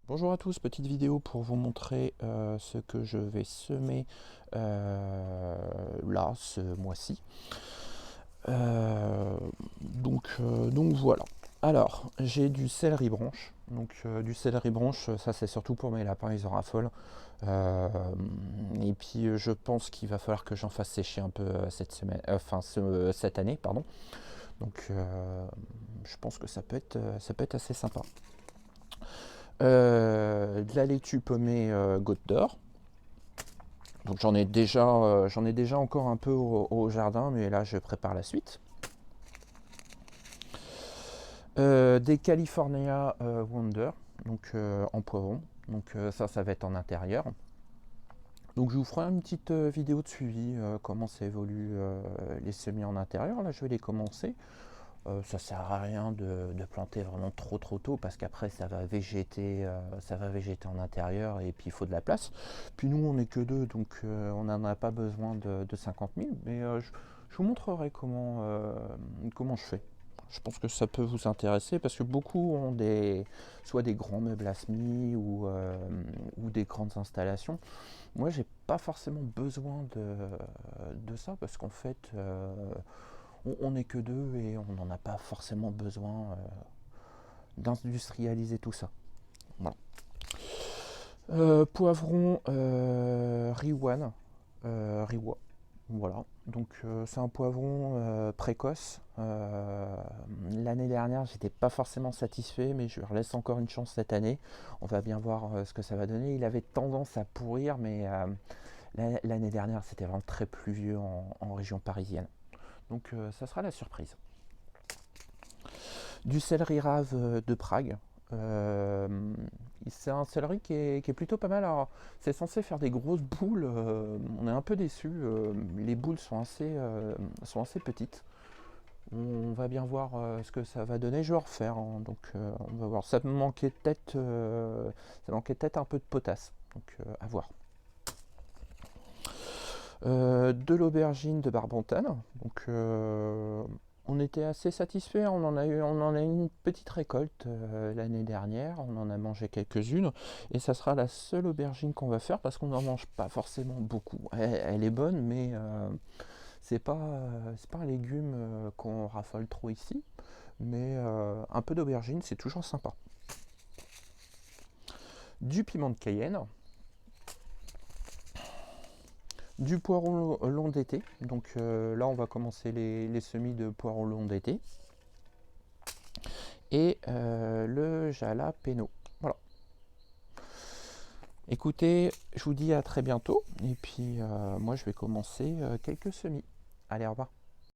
Bonjour à tous, petite vidéo pour vous montrer ce que je vais semer là ce mois-ci. Donc voilà. Alors j'ai du céleri branche. Donc du céleri branche, ça c'est surtout pour mes lapins, ils en raffolent. Et puis je pense qu'il va falloir que j'en fasse sécher un peu cette semaine, cette année, pardon. Donc je pense que ça peut être assez sympa. De la laitue pommée Goutte d'Or. Donc j'en ai déjà encore un peu au jardin, mais là je prépare la suite. Des California Wonder, donc en poivron. Donc ça va être en intérieur. Donc je vous ferai une petite vidéo de suivi, comment ça évolue les semis en intérieur. Là je vais les commencer. Ça sert à rien de planter vraiment trop tôt parce qu'après ça va végéter en intérieur et puis il faut de la place. Puis nous on n'est que deux donc on n'en a pas besoin de 50 000, mais je vous montrerai comment je fais. Je pense que ça peut vous intéresser parce que beaucoup ont soit des grands meubles à semis ou des grandes installations. Moi j'ai pas forcément besoin de ça parce qu'en fait on n'est que deux et on n'en a pas forcément besoin d'industrialiser tout ça. Voilà. Poivron Riwan, Riwa. Voilà. Donc c'est un poivron précoce. L'année dernière, j'étais pas forcément satisfait, mais je leur laisse encore une chance cette année. On va bien voir ce que ça va donner. Il avait tendance à pourrir, mais l'année dernière, c'était vraiment très pluvieux en région parisienne. Donc ça sera la surprise. Du céleri rave de Prague. Euh, c'est un céleri qui est plutôt pas mal. Alors, c'est censé faire des grosses boules. On est un peu déçu. Les boules sont assez petites. On va bien voir ce que ça va donner. Je vais refaire. Hein, donc, on va voir. Ça manquait peut-être un peu de potasse. Donc, à voir. De l'aubergine de Barbantane. Donc, on était assez satisfait. On en a eu une petite récolte l'année dernière. On en a mangé quelques-unes. Et ça sera la seule aubergine qu'on va faire parce qu'on n'en mange pas forcément beaucoup. Elle est bonne, mais c'est pas un légume qu'on raffole trop ici. Mais un peu d'aubergine, c'est toujours sympa. Du piment de Cayenne. Du poireau long d'été. Donc là, on va commencer les semis de poireau long d'été. Et le jalapeno. Voilà. Écoutez, je vous dis à très bientôt. Et puis moi, je vais commencer quelques semis. Allez, au revoir.